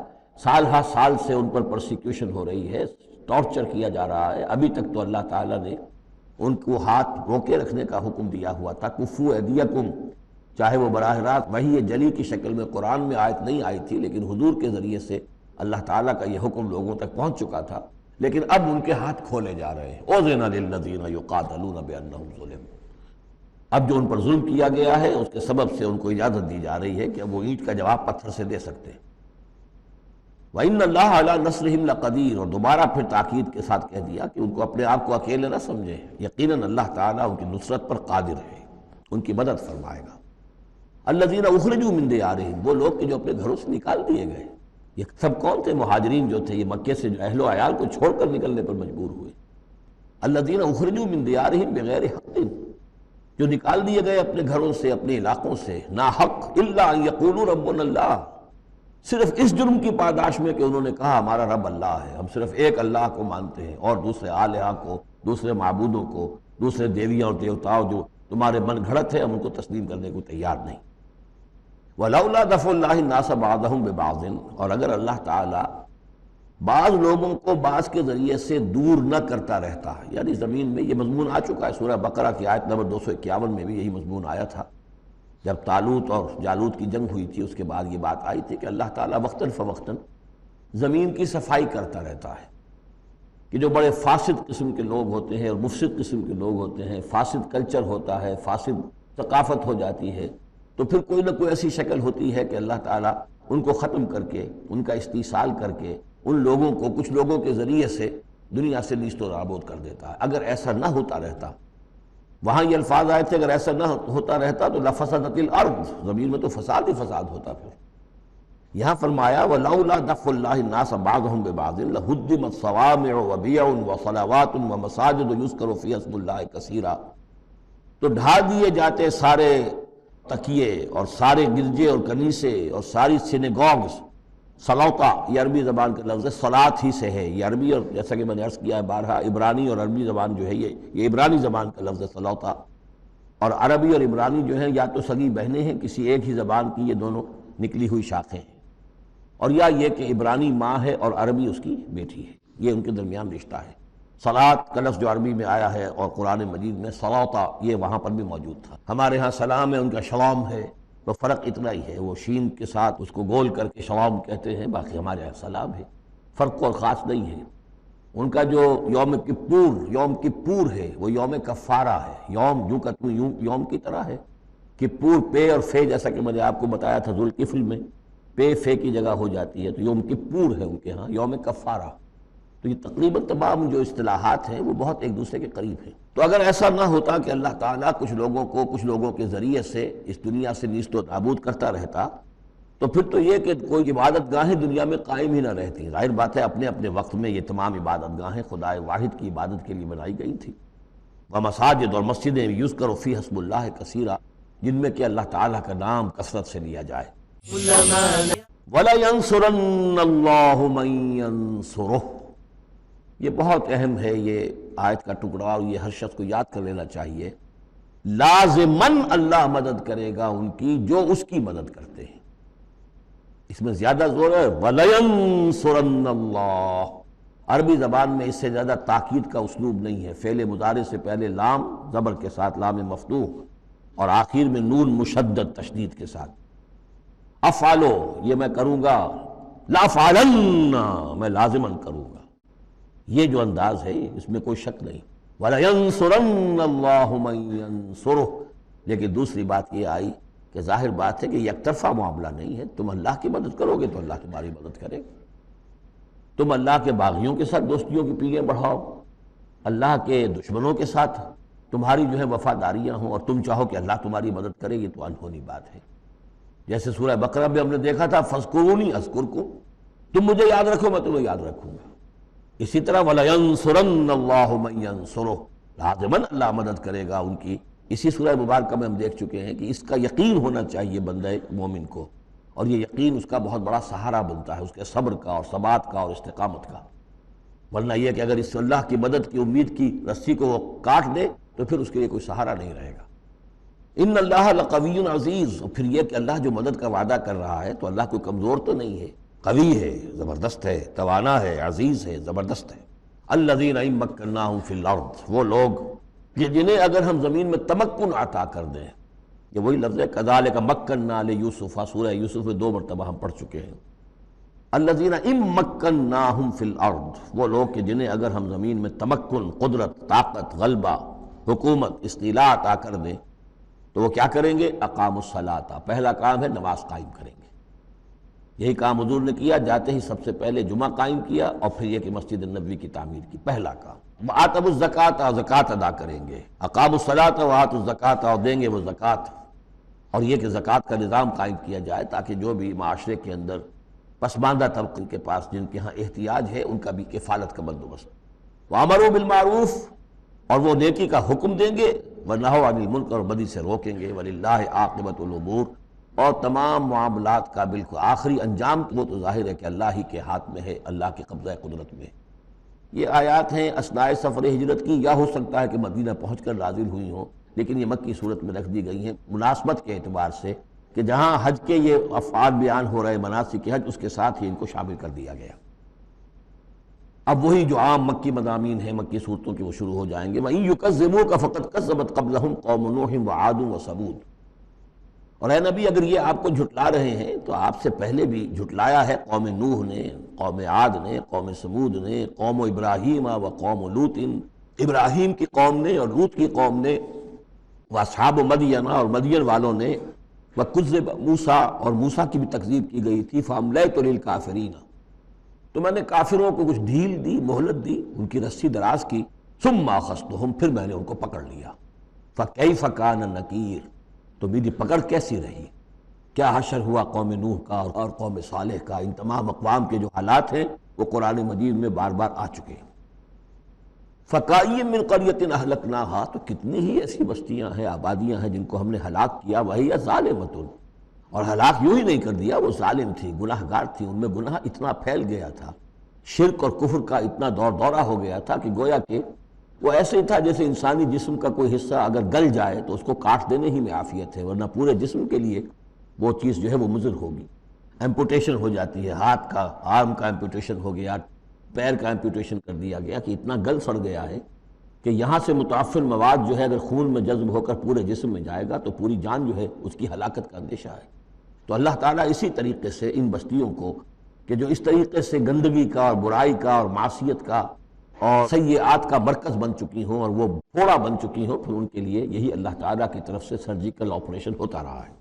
سال ہا سال سے ان پر پرسیکیوشن ہو رہی ہے، ٹارچر کیا جا رہا ہے۔ ابھی تک تو اللہ تعالیٰ نے ان کو ہاتھ روکے رکھنے کا حکم دیا ہوا تھا، کفوا ایدیکم، چاہے وہ براہ راست وحی جلی کی شکل میں قرآن میں آیت نہیں آئی تھی، لیکن حضور کے ذریعے سے اللہ تعالیٰ کا یہ حکم لوگوں تک پہنچ چکا تھا، لیکن اب ان کے ہاتھ کھولے جا رہے ہیں۔ أُذِنَ لِلَّذِينَ يُقَاتَلُونَ بِأَنَّهُمْ ظُلِمُوا، اب جو ان پر ظلم کیا گیا ہے اس کے سبب سے ان کو اجازت دی جا رہی ہے کہ اب وہ اینٹ کا جواب پتھر سے دے سکتے ہیں۔ وَإِنَّ اللَّهَ عَلَىٰ نَصْرِهِمْ لَقَدِيرٌ، اور دوبارہ پھر تاکید کے ساتھ کہہ دیا کہ ان کو اپنے آپ کو اکیلے نہ سمجھیں، یقیناً اللہ تعالیٰ ان کی نصرت پر قادر ہے، ان کی مدد فرمائے گا۔ الَّذِينَ أُخْرِجُوا مِن دِيَارِهِمْ، وہ لوگ کہ جو اپنے گھروں سے نکال دیے گئے۔ یہ سب کون تھے؟ مہاجرین جو تھے، یہ مکے سے جو اہل و عیال کو چھوڑ کر نکلنے پر مجبور ہوئے۔ الَّذِينَ أُخْرِجُوا مِن دِيَارِهِمْ بِغَيْرِ حَقٍّ، جو نکال دیے گئے اپنے گھروں سے، اپنے علاقوں سے ناحق، إِلَّا أَن يَقُولُوا رَبُّنَا اللَّهُ، صرف اس جرم کی پاداش میں کہ انہوں نے کہا ہمارا رب اللہ ہے، ہم صرف ایک اللہ کو مانتے ہیں اور دوسرے آلہہ کو، دوسرے معبودوں کو، دوسرے دیویاں اور دیوتاؤں جو تمہارے من گھڑت ہے ہم ان کو تسلیم کرنے کو تیار نہیں۔ وَلَوْلَا دَفْعُ اللَّهِ النَّاسَ بَعْضَهُم بِبَعْضٍ، اور اگر اللہ تعالیٰ بعض لوگوں کو بعض کے ذریعے سے دور نہ کرتا رہتا، یعنی زمین میں یہ مضمون آ چکا ہے، سورہ بقرہ کی آیت نمبر 251 میں بھی یہی مضمون آیا تھا جب طالوت اور جالوت کی جنگ ہوئی تھی۔ اس کے بعد یہ بات آئی تھی کہ اللہ تعالیٰ وقتاً فوقتاً زمین کی صفائی کرتا رہتا ہے کہ جو بڑے فاسد قسم کے لوگ ہوتے ہیں اور مفسد قسم کے لوگ ہوتے ہیں، فاسد کلچر ہوتا ہے، فاسد ثقافت ہو جاتی ہے، تو پھر کوئی نہ کوئی ایسی شکل ہوتی ہے کہ اللہ تعالیٰ ان کو ختم کر کے، ان کا استیصال کر کے، ان لوگوں کو کچھ لوگوں کے ذریعے سے دنیا سے نیست و نابود کر دیتا ہے۔ اگر ایسا نہ ہوتا رہتا، وہاں یہ الفاظ آئے تھے اگر ایسا نہ ہوتا رہتا تو لفسدت الارض، زمین میں تو فساد ہی فساد ہوتا۔ پھر یہاں فرمایا وَلَوْلَا دَفْعُ اللَّهِ النَّاسَ بَعْضَهُم بِبَعْضٍ لَهُدِّمَتْ صَوَامِعُ وَبِيَعٌ وَصَلَوَاتٌ وَمَسَاجِدُ يُذْكَرُ فِيهَا اسْمُ اللَّهِ كَثِيرًا، تو ڈھا دیے جاتے سارے تکیے اور سارے گرجے اور کنیسے اور ساری سینیگوگز۔ صلوتا یہ عربی زبان کا لفظ ہے، صلات ہی سے ہے، یہ عربی، اور جیسا کہ میں نے عرض کیا ہے بارہا، عبرانی اور عربی زبان جو ہے یہ عبرانی زبان کا لفظ ہے صلوتا، اور عربی اور عبرانی جو ہیں یا تو سگی بہنیں ہیں، کسی ایک ہی زبان کی یہ دونوں نکلی ہوئی شاخیں ہیں، اور یا یہ کہ عبرانی ماں ہے اور عربی اس کی بیٹی ہے، یہ ان کے درمیان رشتہ ہے۔ صلات کا لفظ جو عربی میں آیا ہے اور قرآن مجید میں صلوتا یہ وہاں پر بھی موجود تھا۔ ہمارے ہاں سلام ہے، ان کا شلام ہے، تو فرق اتنا ہی ہے، وہ شین کے ساتھ اس کو گول کر کے شلام کہتے ہیں، باقی ہمارے یہاں سلام ہے، فرق اور خاص نہیں ہے۔ ان کا جو یوم کپور ہے وہ یوم کفارہ ہے، یوم جو کہ یوم کی طرح ہے، کپور پے اور فے، جیسا کہ میں نے آپ کو بتایا تھا ذوالکفل میں پے فے کی جگہ ہو جاتی ہے، تو یوم کپور ہے ان کے ہاں، یوم کفارہ۔ تو یہ تقریباً تمام جو اصطلاحات ہیں وہ بہت ایک دوسرے کے قریب ہیں۔ تو اگر ایسا نہ ہوتا کہ اللہ تعالیٰ کچھ لوگوں کو کچھ لوگوں کے ذریعے سے اس دنیا سے نیست و نابود کرتا رہتا، تو پھر تو یہ کہ کوئی عبادت گاہیں دنیا میں قائم ہی نہ رہتی۔ ظاہر بات ہے اپنے اپنے وقت میں یہ تمام عبادت گاہیں خدائے واحد کی عبادت کے لیے بنائی گئی تھی، ومساجد اور مسجدیں یذکر فیہا اسم اللہ کثیرا، جن میں کہ اللہ تعالیٰ کا نام کثرت سے لیا جائے۔ وَلَيَنصُرَنَّ اللَّهُ مَن يَنصُرُهُ، یہ بہت اہم ہے، یہ آیت کا ٹکڑا، اور یہ ہر شخص کو یاد کر لینا چاہیے۔ لازماً اللہ مدد کرے گا ان کی جو اس کی مدد کرتے ہیں، اس میں زیادہ زور ہے وَلَيَنصُرَنَّ اللَّهُ۔ عربی زبان میں اس سے زیادہ تاکید کا اسلوب نہیں ہے، فعل مضارع سے پہلے لام زبر کے ساتھ، لام مفتوح، اور آخر میں نون مشدد تشدید کے ساتھ۔ افعلو یہ میں کروں گا، لافعلن میں لازماً کروں گا، یہ جو انداز ہے اس میں کوئی شک نہیں۔ وَلَيَنصُرَنَّ اللَّهُ مَن يَنصُرُهُ، لیکن دوسری بات یہ آئی کہ ظاہر بات ہے کہ یک طرفہ معاملہ نہیں ہے، تم اللہ کی مدد کرو گے تو اللہ تمہاری مدد کرے گا۔ تم اللہ کے باغیوں کے ساتھ دوستیوں کی پیلیں بڑھاؤ، اللہ کے دشمنوں کے ساتھ تمہاری جو ہے وفاداریاں ہوں، اور تم چاہو کہ اللہ تمہاری مدد کرے، یہ تو انہونی بات ہے۔ جیسے سورہ بقرہ میں ہم نے دیکھا تھا فَاذْكُرُونِي أَذْكُرْكُمْ، تم مجھے یاد رکھو میں تمہیں یاد رکھوں گا۔ اسی طرح وَلَيَنصُرَنَّ اللَّهُ مَن يَنصُرُهُ، لازماً اللہ مدد کرے گا ان کی۔ اسی سورہ مبارکہ میں ہم دیکھ چکے ہیں کہ اس کا یقین ہونا چاہیے بندہ مومن کو، اور یہ یقین اس کا بہت بڑا سہارا بنتا ہے، اس کے صبر کا اور ثبات کا اور استقامت کا۔ ورنہ یہ کہ اگر اس اللہ کی مدد کی امید کی رسی کو وہ کاٹ دے تو پھر اس کے لیے کوئی سہارا نہیں رہے گا۔ ان اللہ لقوی عزیز، اور پھر یہ کہ اللہ جو مدد کا وعدہ کر رہا ہے تو اللہ کوئی کمزور تو نہیں ہے، قوی ہے، زبردست ہے، توانا ہے، عزیز ہے، زبردست ہے۔ الذین ان مکناہم فی الارض، وہ لوگ کہ جنہیں اگر ہم زمین میں تمکن عطا کر دیں، یہ وہی لفظ ہے کذالک مکننا لیوسف، سورہ یوسف میں 2 مرتبہ ہم پڑھ چکے ہیں۔ الذین ان مکناہم فی الارض، وہ لوگ کہ جنہیں اگر ہم زمین میں تمکن، قدرت، طاقت، غلبہ، حکومت، استیلاء عطا کر دیں تو وہ کیا کریں گے؟ اقاموا الصلاۃ، پہلا کام ہے نماز قائم کریں گے۔ یہی کام حضور نے کیا، جاتے ہی سب سے پہلے جمعہ قائم کیا، اور پھر یہ کہ مسجد نبوی کی تعمیر کی، پہلا کام۔ وآتوا الزکوٰۃ، زکوٰۃ ادا کریں گے۔ اقاموا الصلاۃ وآتوا الزکوٰۃ، اور دیں گے وہ زکوٰۃ، اور یہ کہ زکوٰۃ کا نظام قائم کیا جائے تاکہ جو بھی معاشرے کے اندر پسماندہ طبقے کے پاس جن کے ہاں احتیاج ہے ان کا بھی کفالت کا بندوبست۔ وامروا بالمعروف، اور وہ نیکی کا حکم دیں گے، ونہوا عن المنکر، اور بدی سے روکیں گے، وللہ عاقبۃ الامور، اور تمام معاملات کا بالکل آخری انجام وہ تو ظاہر ہے کہ اللہ ہی کے ہاتھ میں ہے، اللہ کے قبضہ قدرت میں۔ یہ آیات ہیں اثناء سفر ہجرت کی، یا ہو سکتا ہے کہ مدینہ پہنچ کر نازل ہوئی ہوں، لیکن یہ مکی صورت میں رکھ دی گئی ہیں مناسبت کے اعتبار سے کہ جہاں حج کے یہ افعال بیان ہو رہے، مناسک حج، اس کے ساتھ ہی ان کو شامل کر دیا گیا۔ اب وہی جو عام مکی مضامین ہیں مکی صورتوں کے وہ شروع ہو جائیں گے. وَإِن يُكَذِّبُوكَ فَقَدْ كَذَّبَتْ قَبْلَهُمْ قَوْمُ نُوحٍ وَعَادٌ وَثَمُودُ. اور اے نبی اگر یہ آپ کو جھٹلا رہے ہیں تو آپ سے پہلے بھی جھٹلایا ہے قوم نوح نے، قوم عاد نے، قوم سمود نے، قوم ابراہیم و قوم لوط، ابراہیم کی قوم نے اور لوط کی قوم نے، واصحاب مدین اور مدین والوں نے، وَكُذِّبَ موسیٰ اور موسیٰ کی بھی تکذیب کی گئی تھی. فَأَمْلَيْتُ لِلْكَافِرِينَ تو میں نے کافروں کو کچھ ڈھیل دی، مہلت دی، ان کی رسی دراز کی. ثُمَّ أَخَذْتُهُمْ پھر میں نے ان کو پکڑ لیا. فَكَيْفَ كَانَ نَكِيرٌ تو میری پکڑ کیسی رہی. کیا حشر ہوا قوم نوح کا اور قوم صالح کا. ان تمام اقوام کے جو حالات ہیں وہ قرآن مجید میں بار بار آ چکے ہیں. فَكَأَيٍّ مِّن قَرْيَةٍ أَهْلَكْنَاهَا تو کتنی ہی ایسی بستیاں ہیں، آبادیاں ہیں جن کو ہم نے ہلاک کیا. وَهِيَ ظَالِمَةٌ اور ہلاک یوں ہی نہیں کر دیا، وہ ظالم تھی، گناہ گار تھی، ان میں گناہ اتنا پھیل گیا تھا، شرک اور کفر کا اتنا دورہ ہو گیا تھا کہ گویا کہ وہ ایسے ہی تھا جیسے انسانی جسم کا کوئی حصہ اگر گل جائے تو اس کو کاٹ دینے ہی میں عافیت ہے، ورنہ پورے جسم کے لیے وہ چیز جو ہے وہ مضر ہوگی. ایمپوٹیشن ہو جاتی ہے، ہاتھ کا، آرم کا ایمپوٹیشن ہو گیا، پیر کا ایمپوٹیشن کر دیا گیا کہ اتنا گل سڑ گیا ہے کہ یہاں سے متعفن مواد جو ہے اگر خون میں جذب ہو کر پورے جسم میں جائے گا تو پوری جان جو ہے اس کی ہلاکت کا اندیشہ ہے. تو اللہ تعالیٰ اسی طریقے سے ان بستیوں کو کہ جو اس طریقے سے گندگی کا اور برائی کا اور معصیت کا اور سیئات کا مرکز بن چکی ہوں اور وہ پھوڑا بن چکی ہوں، پھر ان کے لیے یہی اللہ تعالیٰ کی طرف سے سرجیکل آپریشن ہوتا رہا ہے.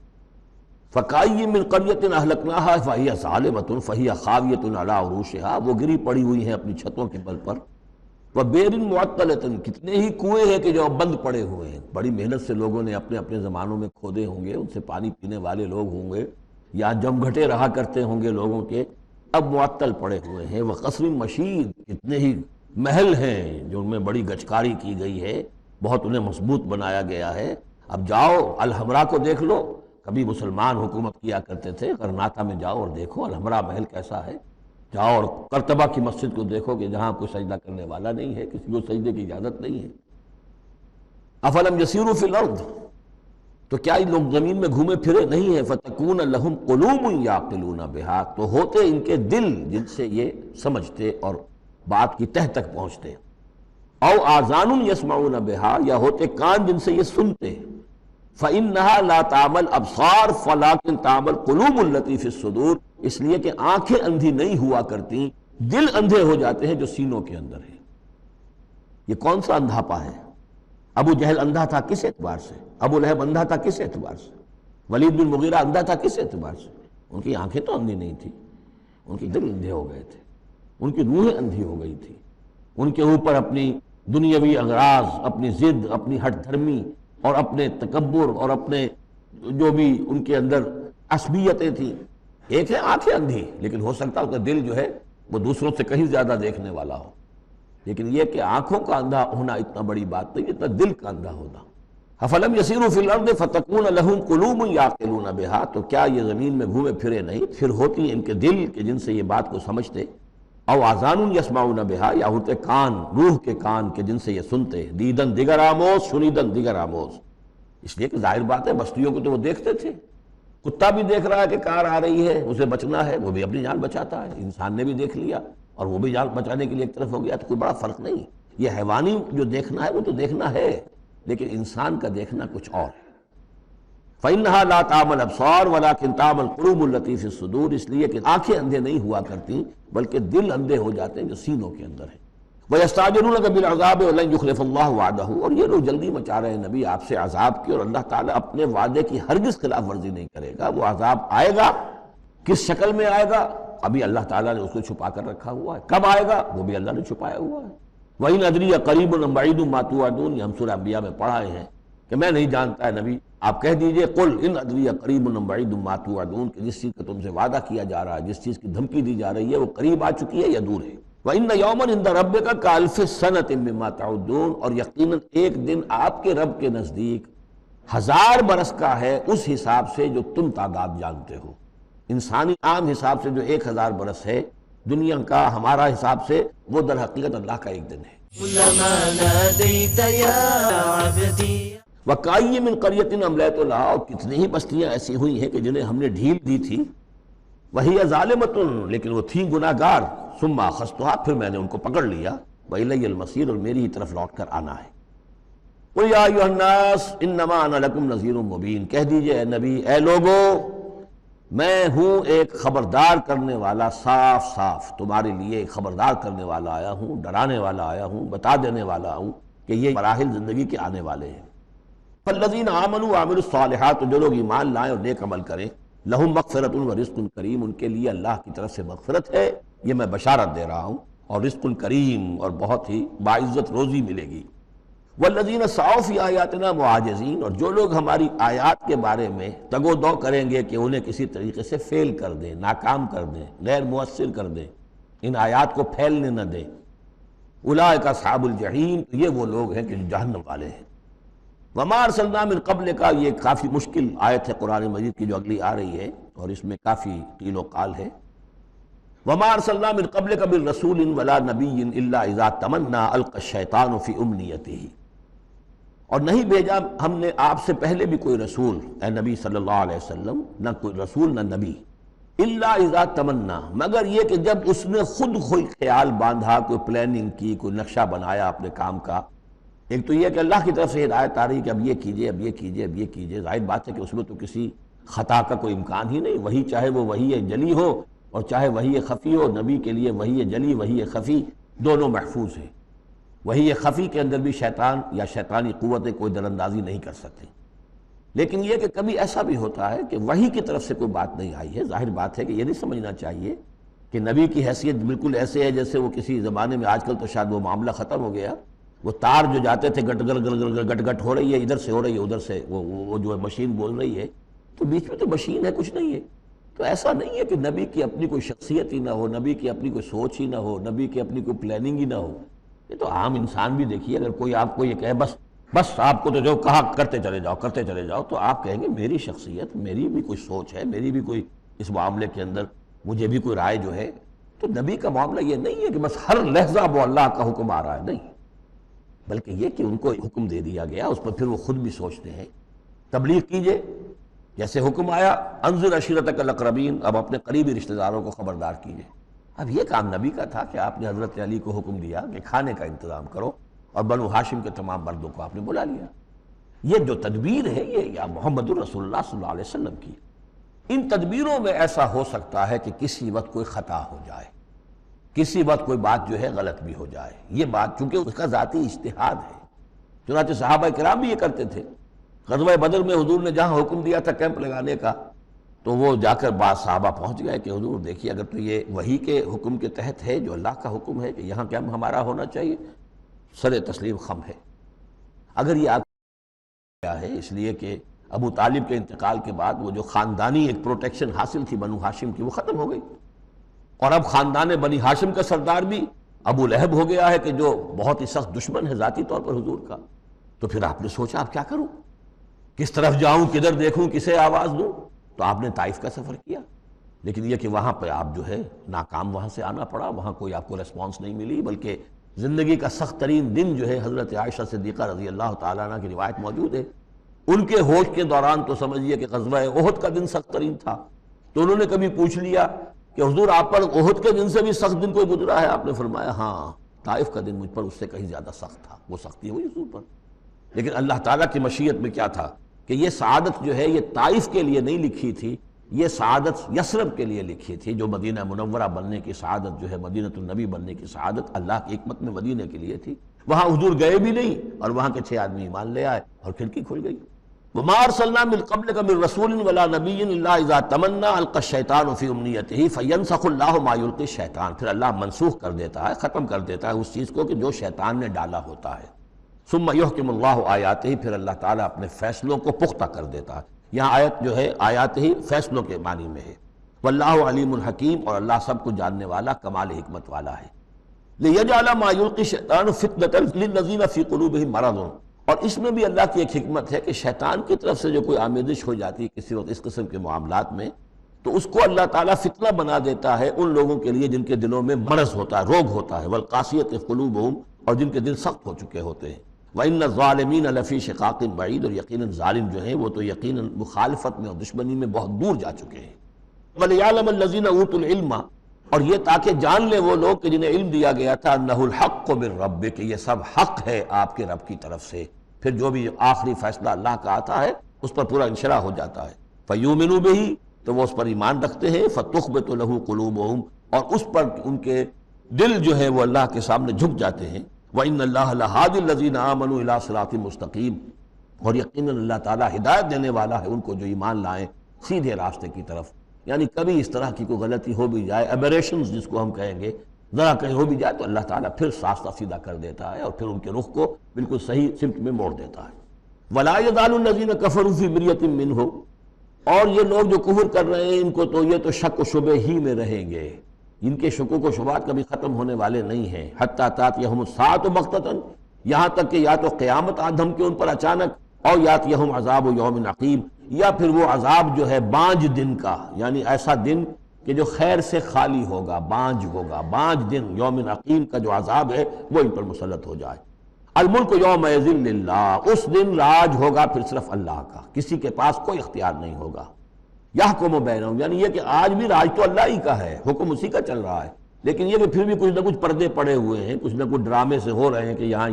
فَكَأَيٍّ مِّن قَرْيَةٍ أَهْلَكْنَاهَا فَهِيَ ظَالِمَةٌ فَهِيَ خَاوِيَةٌ عَلَىٰ عُرُوشِهَا وہ گری پڑی ہوئی ہیں اپنی چھتوں کے بل پر. وَبِئْرٍ مُعَطَّلَةٍ کتنے ہی کنویں ہیں کہ جو اب بند پڑے ہوئے ہیں، بڑی محنت سے لوگوں نے اپنے اپنے زمانوں میں کھودے ہوں گے، ان سے پانی پینے والے لوگ ہوں گے یا جم گھٹے رہا کرتے ہوں گے لوگوں کے، اب معطل پڑے ہوئے ہیں. وَقَصْرٍ مَشِيدٍ کتنے ہی محل ہیں جو ان میں بڑی گچکاری کی گئی ہے، بہت انہیں مضبوط بنایا گیا ہے. اب جاؤ الحمرا کو دیکھ لو، کبھی مسلمان حکومت کیا کرتے تھے، غرناطہ میں جاؤ اور دیکھو الحمرا محل کیسا ہے. جاؤ اور قرطبہ کی مسجد کو دیکھو کہ جہاں کوئی سجدہ کرنے والا نہیں ہے، کسی کو سجدے کی اجازت نہیں ہے. افلم یسیروا فی الارض تو کیا یہ لوگ زمین میں گھومے پھرے نہیں ہیں. فتکون لہم قلوب یعقلون بہا تو ہوتے ان کے دل جن سے یہ سمجھتے اور بات کی تہ تک پہنچتے. او آذان یسمعون بہا یا ہوتے کان جن سے یہ سنتے. فإنها لا تعمل ابصار ولكن تعمل قلوب التي في الصدور اس لیے کہ آنکھیں اندھی نہیں ہوا کرتی، دل اندھے ہو جاتے ہیں جو سینوں کے اندر ہے. یہ کون سا اندھاپا ہے؟ ابو جہل اندھا تھا کس اعتبار سے؟ ابو لہب اندھا تھا کس اعتبار سے؟ ولید بن مغیرہ اندھا تھا کس اعتبار سے؟ ان کی آنکھیں تو اندھی نہیں تھی، ان کے دل اندھے ہو گئے تھے، ان کی روحیں اندھی ہو گئی تھی. ان کے اوپر اپنی دنیاوی اغراض، اپنی ضد، اپنی ہٹ دھرمی اور اپنے تکبر اور اپنے جو بھی ان کے اندر عصبیتیں تھیں. ایک ہے آنکھیں اندھی، لیکن ہو سکتا ہے اس کا دل جو ہے وہ دوسروں سے کہیں زیادہ دیکھنے والا ہو. لیکن یہ کہ آنکھوں کا اندھا ہونا اتنا بڑی بات نہیں، اتنا دل کا اندھا ہونا. افلم یسیروا فی الارض فتکون لہم قلوب یعقلون بہا تو کیا یہ زمین میں گھومے پھرے نہیں، پھر ہوتی ان کے دل کہ جن سے یہ بات کو سمجھتے. او آذان یسمعون بہا یا ہوتے کان، روح کے کان کہ جن سے یہ سنتے. دیدن دیگر آموز شنیدن دیگر آموز اس لیے کہ ظاہر بات ہے بستیوں کو تو وہ دیکھتے تھے. کتا بھی دیکھ رہا ہے کہ کار آ رہی ہے، اسے بچنا ہے، وہ بھی اپنی جان بچاتا ہے. انسان نے بھی دیکھ لیا اور وہ بھی جان بچانے کے لیے ایک طرف ہو گیا، تو کوئی بڑا فرق نہیں. یہ حیوانی جو دیکھنا ہے وہ تو دیکھنا ہے، لیکن انسان کا دیکھنا کچھ اور ہے. فَإِنَّهَا لَا تَعْمَى الْأَبْصَارُ وَلَكِنْ تَعْمَى الْقُلُوبُ الَّتِي فِي الصُّدُورِ اس لیے کہ آنکھیں اندھے نہیں ہوا کرتی بلکہ دل اندھے ہو جاتے ہیں جو سینوں کے اندر ہیں. وَيَسْتَعْجِلُونَكَ بِالْعَذَابِ وَلَنْ يُخْلِفَ اللَّهُ وَعْدَهُ اور یہ لوگ جلدی مچا رہے ہیں نبی آپ سے عذاب کی، اور اللہ تعالیٰ اپنے وعدے کی ہرگز خلاف ورزی نہیں کرے گا. وہ عذاب آئے گا، کس شکل میں آئے گا ابھی اللہ تعالیٰ نے اس کو چھپا کر رکھا ہوا ہے. کب آئے گا وہ بھی اللہ نے چھپایا ہوا ہے. وَإِنْ أَدْرِيَ قَرِيبٌ أَمْ بَعِيدٌ مَا تُوعَدُونَ یہ ہم سورہ انبیاء میں پڑھائے ہیں کہ میں نہیں جانتا ہے نبی، آپ کہہ دیجئے قُلْ إِنْ أَدْرِيَ قَرِيبٌ أَمْ بَعِيدٌ مَا تُوعَدُونَ کہ جس چیز کا تم سے وعدہ کیا جا رہا ہے، جس چیز کی دھمکی دی جا رہی ہے وہ قریب آ چکی ہے یا دور ہے. وَإِنَّ يَوْمًا عِنْدَ رَبِّكَ كَأَلْفِ سَنَةٍ مِّمَّا تَعُدُّونَ اور یقیناً ایک دن آپ کے رب کے نزدیک 1000 برس کا ہے اس حساب سے جو تم تعداد جانتے ہو. انسانی عام حساب سے جو 1000 برس ہے دنیا کا ہمارا حساب سے وہ در حقیقت اللہ کا ایک دن ہے. كلما ناديت يا عبدي وَكَأَيٍّ مِّن قَرْيَةٍ أَمْلَيْتُ لَهَا اور کتنی ہی بستیاں ایسی ہوئی ہیں کہ جنہیں ہم نے ڈھیل دی تھی. وَهِيَ ظَالِمَةٌ لیکن وہ تھیں گناہ گار. ثم اخذتها، پھر میں نے ان کو پکڑ لیا، وإلی المصیر، اور میری ہی طرف لوٹ کر آنا ہے۔ قل یا ایھا الناس انما انا لکم نذیر مبین، کہہ دیجئے اے نبی، اے لوگو میں ہوں ایک خبردار کرنے والا، صاف صاف تمہارے لیے ایک خبردار کرنے والا آیا ہوں، ڈرانے والا آیا ہوں، بتا دینے والا ہوں کہ یہ مراحل زندگی کے آنے والے ہیں۔ فالذین آمنوا وعملوا الصالحات، جو لوگ ایمان لائیں اور نیک عمل کریں، لہم مغفرۃ ورزق کریم، ان کے لیے اللہ کی طرف سے مغفرت ہے، یہ میں بشارت دے رہا ہوں، اور رزق کریم، اور بہت ہی باعزت روزی ملے گی۔ والذین سعوا فی آیاتنا معاجزین، اور جو لوگ ہماری آیات کے بارے میں تگ و دو کریں گے کہ انہیں کسی طریقے سے فیل کر دیں، ناکام کر دیں، غیر مؤثر کر دیں، ان آیات کو پھیلنے نہ دیں، اولئک اصحاب الجحیم، تو یہ وہ لوگ ہیں کہ جو جہنم والے ہیں۔ وما ارسلنا من قبل کا، یہ کافی مشکل آیت ہے قرآن مجید کی جو اگلی آ رہی ہے، اور اس میں کافی قیل و قال ہے۔ وما ارسلنا من قبلک من رسول ولا نبی الا اذا تمنى القى الشیطان فی امنیتہ، اور نہیں بھیجا ہم نے آپ سے پہلے بھی کوئی رسول، اے نبی صلی اللہ علیہ وسلم، نہ کوئی رسول نہ نبی، الا اذا تمنا، مگر یہ کہ جب اس نے خود خیال باندھا، کوئی پلاننگ کی، کوئی نقشہ بنایا اپنے کام کا۔ ایک تو یہ کہ اللہ کی طرف سے ہدایت آ رہی کہ اب یہ کیجئے، اب یہ کیجئے، اب یہ کیجئے، ظاہر بات ہے کہ اس میں تو کسی خطا کا کوئی امکان ہی نہیں، وہی چاہے وہ وحی جلی ہو اور چاہے وحی خفی ہو، نبی کے لیے وحی جلی وحی خفی دونوں محفوظ ہیں۔ وحی خفی کے اندر بھی شیطان یا شیطانی قوتیں کوئی در اندازی نہیں کر سکتے، لیکن یہ کہ کبھی ایسا بھی ہوتا ہے کہ وحی کی طرف سے کوئی بات نہیں آئی ہے، ظاہر بات ہے کہ یہ نہیں سمجھنا چاہیے کہ نبی کی حیثیت بالکل ایسے ہے جیسے وہ کسی زمانے میں، آج کل تو شاید وہ معاملہ ختم ہو گیا، وہ تار جو جاتے تھے گٹ گٹ گٹ گٹ گٹ ہو رہی ہے، ادھر سے ہو رہی ہے، ادھر سے وہ جو ہے مشین بول رہی ہے، تو بیچ میں تو مشین ہے، کچھ نہیں ہے۔ تو ایسا نہیں ہے کہ نبی کی اپنی کوئی شخصیت ہی نہ ہو، نبی کی اپنی کوئی سوچ ہی نہ ہو، نبی کی اپنی کوئی پلاننگ ہی نہ ہو۔ یہ تو عام انسان بھی دیکھیے، اگر کوئی آپ کو یہ کہے بس آپ کو تو جو کہا کرتے چلے جاؤ، تو آپ کہیں گے میری شخصیت، میری بھی کوئی سوچ ہے، میری بھی کوئی اس معاملے کے اندر مجھے بھی کوئی رائے جو ہے۔ تو نبی کا معاملہ یہ نہیں ہے کہ بس ہر لحظہ وہ اللہ کا حکم آ رہا ہے، نہیں، بلکہ یہ کہ ان کو حکم دے دیا گیا، اس پر پھر وہ خود بھی سوچتے ہیں۔ تبلیغ کیجئے، جیسے حکم آیا انذر عشیرتک الاقربین، اب اپنے قریبی رشتہ داروں کو خبردار کیجئے۔ اب یہ کام نبی کا تھا کہ آپ نے حضرت علی کو حکم دیا کہ کھانے کا انتظام کرو، اور بنو ہاشم کے تمام مردوں کو آپ نے بلا لیا۔ یہ جو تدبیر ہے یہ یا محمد الرسول اللہ صلی اللہ علیہ وسلم کی، ان تدبیروں میں ایسا ہو سکتا ہے کہ کسی وقت کوئی خطا ہو جائے، کسی وقت کوئی بات جو ہے غلط بھی ہو جائے، یہ بات چونکہ اس کا ذاتی اجتہاد ہے۔ چنانچہ صحابہ کرام بھی یہ کرتے تھے۔ غزوہ بدر میں حضور نے جہاں حکم دیا تھا کیمپ لگانے کا، تو وہ جا کر بعض صحابہ پہنچ گئے کہ حضور دیکھیے اگر تو یہ وحی کے حکم کے تحت ہے، جو اللہ کا حکم ہے کہ یہاں کیمپ ہمارا ہونا چاہیے، سر تسلیم خم ہے۔ اگر یہ کیا ہے اس لیے کہ ابو طالب کے انتقال کے بعد وہ جو خاندانی ایک پروٹیکشن حاصل تھی بنو ہاشم کی، وہ ختم ہو گئی، اور اب خاندان بنی ہاشم کا سردار بھی ابو لہب ہو گیا ہے کہ جو بہت ہی سخت دشمن ہے ذاتی طور پر حضور کا۔ تو پھر آپ نے سوچا اب کیا کروں، کس طرف جاؤں، کدھر دیکھوں، کسے آواز دوں؟ تو آپ نے طائف کا سفر کیا، لیکن یہ کہ وہاں پہ آپ جو ہے ناکام وہاں سے آنا پڑا، وہاں کوئی آپ کو ریسپانس نہیں ملی، بلکہ زندگی کا سخت ترین دن جو ہے حضرت عائشہ صدیقہ رضی اللہ تعالیٰ عنہ کی روایت موجود ہے، ان کے ہوش کے دوران تو سمجھیے کہ غزوہ احد کا دن سخت ترین تھا۔ تو انہوں نے کبھی پوچھ لیا کہ حضور آپ پر احد کے دن سے بھی سخت دن کوئی گزرا ہے؟ آپ نے فرمایا ہاں، طائف کا دن مجھ پر اس سے کہیں زیادہ سخت تھا، وہ سختی ہوئی حضور پر۔ لیکن اللہ تعالیٰ کی مشیت میں کیا تھا کہ یہ سعادت جو ہے یہ طائف کے لیے نہیں لکھی تھی، یہ سعادت یثرب کے لیے لکھی تھی، جو مدینہ منورہ بننے کی سعادت جو ہے، مدینہ النبی بننے کی سعادت اللہ کی حکمت میں مدینہ کے لیے تھی۔ وہاں حضور گئے بھی نہیں اور وہاں کے 6 آدمی ایمان لے آئے اور کھڑکی کھل گئی۔ وَمَا أَرْسَلْنَا مِن قَبْلِكَ مِن رَّسُولٍ وَلَا نَبِيٍّ إِلَّا إِذَا تَمَنَّىٰ أَلْقَى الشَّيْطَانُ فِي أُمْنِيَّتِهِ فَيَنسَخُ اللَّهُ مَا يُلْقِي الشَّيْطَانُ، پھر اللہ منسوخ کر دیتا ہے، ختم کر دیتا ہے اس چیز کو کہ جو شیطان نے ڈالا ہوتا ہے۔ ثُمَّ يُحْكِمُ اللَّهُ آيَاتِهِ، پھر اللہ تعالیٰ اپنے فیصلوں کو پختہ کر دیتا ہے۔ یہاں آیت جو ہے آیات ہی فیصلوں کے معنی میں ہے۔ وَاللَّهُ عَلِيمٌ حَكِيمٌ، اور اللہ سب کو جاننے والا، کمال حکمت والا ہے۔ لِيَجْعَلَ مَا يُلْقِي الشَّيْطَانُ فِتْنَةً لِلَّذِينَ فِي قُلُوبِهِم مَرَضٌ، اور اس میں بھی اللہ کی ایک حکمت ہے کہ شیطان کی طرف سے جو کوئی آمیزش ہو جاتی ہے کسی وقت اس قسم کے معاملات میں، تو اس کو اللہ تعالیٰ فتنہ بنا دیتا ہے ان لوگوں کے لیے جن کے دلوں میں مرض ہوتا ہے، روگ ہوتا ہے، والقاسیۃ قلوبہم، اور جن کے دل سخت ہو چکے ہوتے ہیں۔ وَإِنَّ الظَّالِمِينَ لَفِي شِقَاقٍ بَعِيدٍ، اور یقیناً ظالم جو ہیں وہ تو یقیناً مخالفت میں اور دشمنی میں بہت دور جا چکے ہیں۔ وَلِيَعْلَمَ الَّذِينَ أُوتُوا الْعِلْمَ، اور یہ تاکہ جان لے وہ لوگ کہ جنہیں علم دیا گیا تھا انہ الحق من ربک، کہ یہ سب حق ہے آپ کے رب کی طرف سے. پھر جو بھی آخری فیصلہ اللہ کا آتا ہے اس پر پورا انشراح ہو جاتا ہے. فیؤمنوا بہ، تو وہ اس پر ایمان رکھتے ہیں. فتخبت لہ قلوبہم، اور اس پر ان کے دل جو ہے وہ اللہ کے سامنے جھک جاتے ہیں. وَإِنَّ اللَّهَ لَهَادِ الَّذِينَ آمَنُوا إِلَىٰ صِرَاطٍ مُسْتَقِيمٍ، اور یقیناً اللہ تعالیٰ ہدایت دینے والا ہے ان کو جو ایمان لائیں سیدھے راستے کی طرف. یعنی کبھی اس طرح کی کوئی غلطی ہو بھی جائے، ایبریشنز جس کو ہم کہیں گے، ذرا کہیں ہو بھی جائے تو اللہ تعالیٰ پھر راستہ سیدھا کر دیتا ہے اور پھر ان کے رخ کو بالکل صحیح سمت میں موڑ دیتا ہے. وَلَا يَزَالُ الَّذِينَ كَفَرُوا فِي مِرْيَةٍ مِّنْهُ، اور یہ لوگ جو کفر کر رہے ہیں ان کو تو یہ تو شک و شبہ ہی میں رہیں گے، ان کے شکوک و شبہات کبھی ختم ہونے والے نہیں ہیں. حتیٰ تأتیہم الساعۃ بغتۃ، یہاں تک کہ یا تو قیامت آ دھمکے ان پر اچانک، اور یاتیہم عذاب یوم عقیم، یا پھر وہ عذاب جو ہے بانج دن کا، یعنی ایسا دن کہ جو خیر سے خالی ہوگا، بانج ہوگا، بانج دن یوم عقیم کا جو عذاب ہے وہ ان پر مسلط ہو جائے. الملک یومئذ للہ، اس دن راج ہوگا پھر صرف اللہ کا، کسی کے پاس کوئی اختیار نہیں ہوگا. یحکم بینہم، یعنی یہ کہ آج بھی راج تو اللہ ہی کا ہے، حکم اسی کا چل رہا ہے، لیکن یہ کہ پھر بھی کچھ نہ کچھ پردے پڑے ہوئے ہیں، کچھ نہ کچھ ڈرامے سے ہو رہے ہیں کہ یہاں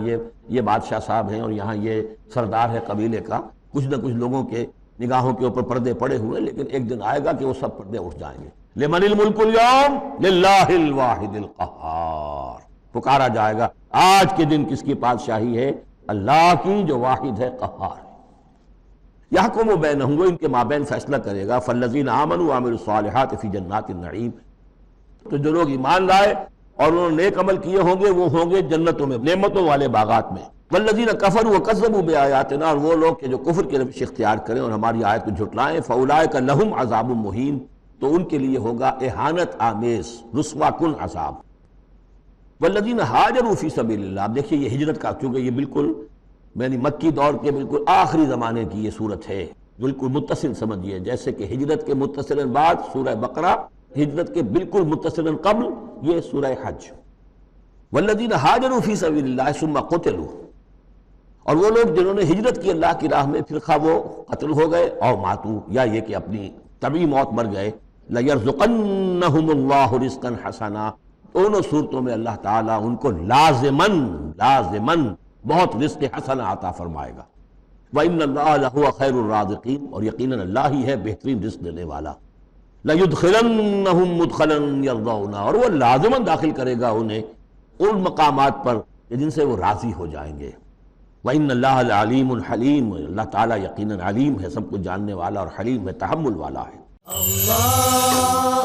یہ بادشاہ صاحب ہیں اور یہاں یہ سردار ہے قبیلے کا. کچھ نہ کچھ لوگوں کے نگاہوں کے اوپر پردے پڑے ہوئے ہیں، لیکن ایک دن آئے گا کہ وہ سب پردے اٹھ جائیں گے. لمن الملک اليوم للہ الواحد القہار، پکارا جائے گا آج کے دن کس کی بادشاہی ہے؟ اللہ کی جو واحد ہے، قہار ہے. یحکم بینہم، وہ ان کے مابین فیصلہ کرے گا. فالذین آمنوا وعملوا الصالحات فی جنات النعیم، تو جو لوگ ایمان لائے اور انہوں نے نیک عمل کیے ہوں گے وہ ہوں گے جنتوں میں، نعمتوں والے باغات میں. والذین کفروا وکذبوا بآیاتنا، اور وہ لوگ کہ جو کفر کی روش اختیار کریں اور ہماری آیت کو جھٹلائیں، فاولئک لہم عذاب مہین، تو ان کے لیے ہوگا اہانت آمیز رسوا کن عذاب. والذین ہاجروا فی سبیل اللہ، اب دیکھیے یہ ہجرت کا، کیونکہ یہ بالکل یعنی مکی دور کے بالکل آخری زمانے کی یہ صورت ہے، بالکل متصل سمجھیے، جیسے کہ ہجرت کے متصل بعد سورہ بقرہ، ہجرت کے بالکل متصل قبل یہ سورہ حج. والذین ہاجروا فی سبیل اللہ ثم قتلوا، اور وہ لوگ جنہوں نے ہجرت کی اللہ کی راہ میں، پھر خواہ وہ قتل ہو گئے اور ماتو، یا یہ کہ اپنی طبعی موت مر گئے. لَيَرْزُقَنَّهُمُ اللَّهُ رِزْقًا حَسَنًا، دونوں صورتوں میں اللہ تعالیٰ ان کو لازماً بہت رزق حسن عطا فرمائے گا. وَإِنَّ اللَّهَ لَهُوَ خَيْرُ الرَّازِقِينَ، اور یقیناً اللہ ہی ہے بہترین رزق دینے والا. لَيُدْخِلَنَّهُمْ مُدْخَلًا يَرْضَوْنَ، اور وہ لازماً داخل کرے گا انہیں ان مقامات پر جن سے وہ راضی ہو جائیں گے. وَإِنَّ اللَّهَ لَعَلِيمٌ حَلِيمٌ، اللہ تعالیٰ یقیناً علیم ہے، سب کچھ جاننے والا، اور حلیم ہے، تحمل والا ہے. اللہ